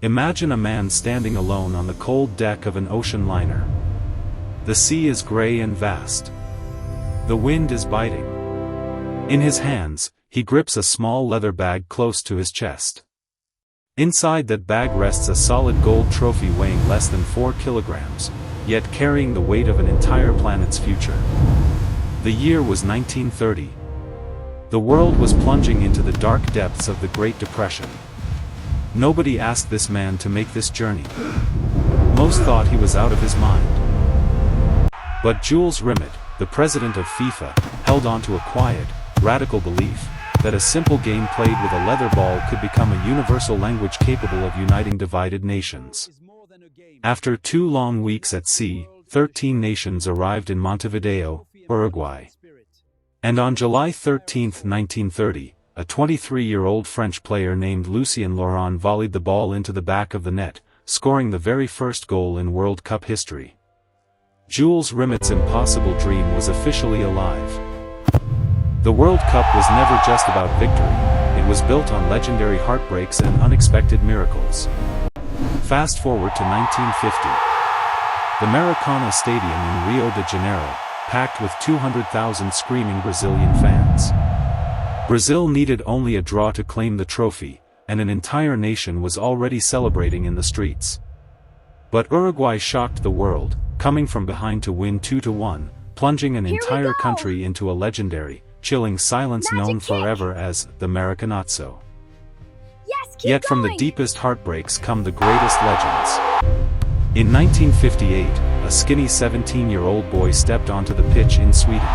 Imagine a man standing alone on the cold deck of an ocean liner. The sea is gray and vast. The wind is biting. In his hands, he grips a small leather bag close to his chest. Inside that bag rests a solid gold trophy weighing less than 4 kilograms, yet carrying the weight of an entire planet's future. The year was 1930. The world was plunging into the dark depths of the Great Depression. Nobody asked this man to make this journey. Most thought he was out of his mind. But Jules Rimet, the president of FIFA, held on to a quiet, radical belief that a simple game played with a leather ball could become a universal language capable of uniting divided nations. After 2 long weeks at sea, 13 nations arrived in Montevideo, Uruguay. And on July 13, 1930, a 23-year-old French player named Lucien Laurent volleyed the ball into the back of the net, scoring the very first goal in World Cup history. Jules Rimet's impossible dream was officially alive. The World Cup was never just about victory, it was built on legendary heartbreaks and unexpected miracles. Fast forward to 1950. The Maracanazo Stadium in Rio de Janeiro, packed with 200,000 screaming Brazilian fans. Brazil needed only a draw to claim the trophy, and an entire nation was already celebrating in the streets. But Uruguay shocked the world, coming from behind to win 2-1, plunging an entire country into a legendary, chilling silence known forever as the Maracanazo. Yet from the deepest heartbreaks come the greatest legends. In 1958, a skinny 17-year-old boy stepped onto the pitch in Sweden.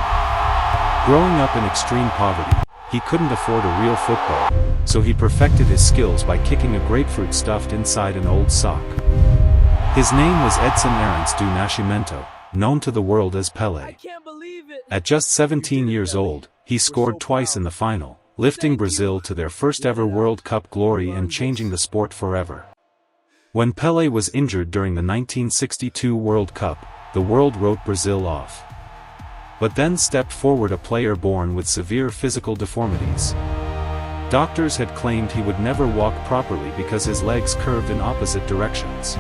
Growing up in extreme poverty, he couldn't afford a real football, so he perfected his skills by kicking a grapefruit stuffed inside an old sock. His name was Edson Arantes do Nascimento, known to the world as Pele. At just 17 years old, he scored twice in the final, lifting Brazil to their first ever World Cup glory and changing the sport forever. When Pele was injured during the 1962 World Cup, the world wrote Brazil off. But then stepped forward a player born with severe physical deformities. Doctors had claimed he would never walk properly because his legs curved in opposite directions.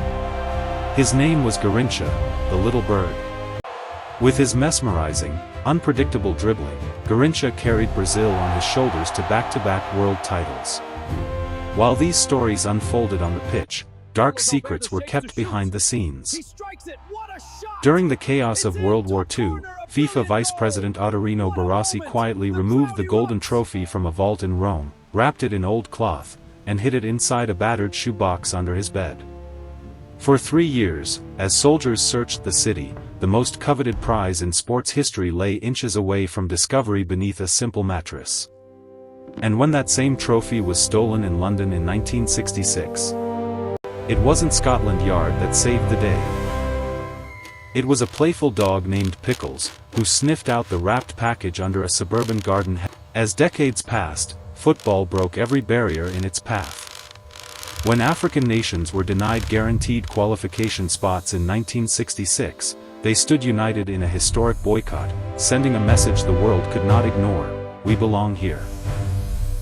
His name was Garrincha, the little bird. With his mesmerizing, unpredictable dribbling, Garrincha carried Brazil on his shoulders to back-to-back world titles. While these stories unfolded on the pitch, dark secrets were kept behind the scenes. During the chaos of World War II, FIFA Vice President Ottorino Barassi quietly removed the golden trophy from a vault in Rome, wrapped it in old cloth, and hid it inside a battered shoebox under his bed. For 3 years, as soldiers searched the city, the most coveted prize in sports history lay inches away from discovery beneath a simple mattress. And when that same trophy was stolen in London in 1966, it wasn't Scotland Yard that saved the day. It was a playful dog named Pickles, who sniffed out the wrapped package under a suburban garden. As decades passed, football broke every barrier in its path. When African nations were denied guaranteed qualification spots in 1966, they stood united in a historic boycott, sending a message the world could not ignore: we belong here.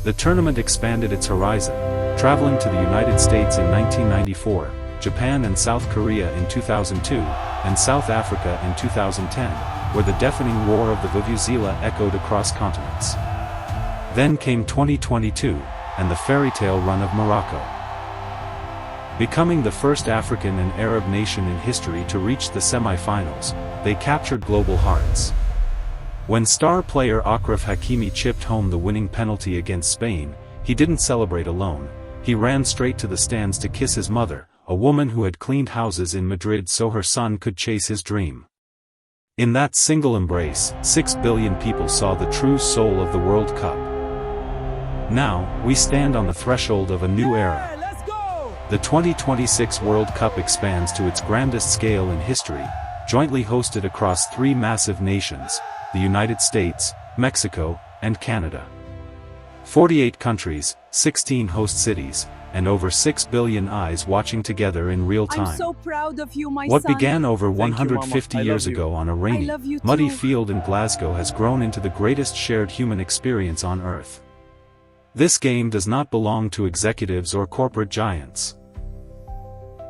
The tournament expanded its horizon, traveling to the United States in 1994, Japan and South Korea in 2002, and South Africa in 2010, where the deafening roar of the Vuvuzela echoed across continents. Then came 2022, and the fairy tale run of Morocco. Becoming the first African and Arab nation in history to reach the semi-finals, they captured global hearts. When star player Achraf Hakimi chipped home the winning penalty against Spain, he didn't celebrate alone. He ran straight to the stands to kiss his mother, a woman who had cleaned houses in Madrid so her son could chase his dream. In that single embrace, 6 billion people saw the true soul of the World Cup. Now, we stand on the threshold of a new era. The 2026 World Cup expands to its grandest scale in history, jointly hosted across 3 massive nations: the United States, Mexico, and Canada. 48 countries, 16 host cities, and over 6 billion eyes watching together in real time. I'm so proud of you, my What son. began over 150 years ago on a rainy, muddy field in Glasgow has grown into the greatest shared human experience on Earth. This game does not belong to executives or corporate giants.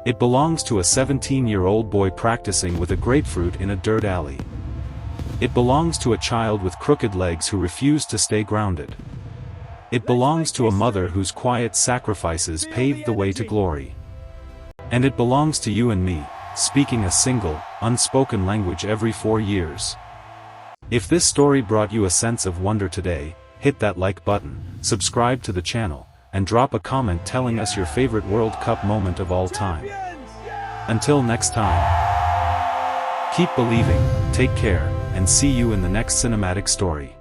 It belongs to a 17-year-old boy practicing with a grapefruit in a dirt alley. It belongs to a child with crooked legs who refused to stay grounded. It belongs to a mother whose quiet sacrifices paved the way to glory. And it belongs to you and me, speaking a single, unspoken language every 4 years. If this story brought you a sense of wonder today, hit that like button, subscribe to the channel, and drop a comment telling us your favorite World Cup moment of all time. Until next time, keep believing, take care, and see you in the next cinematic story.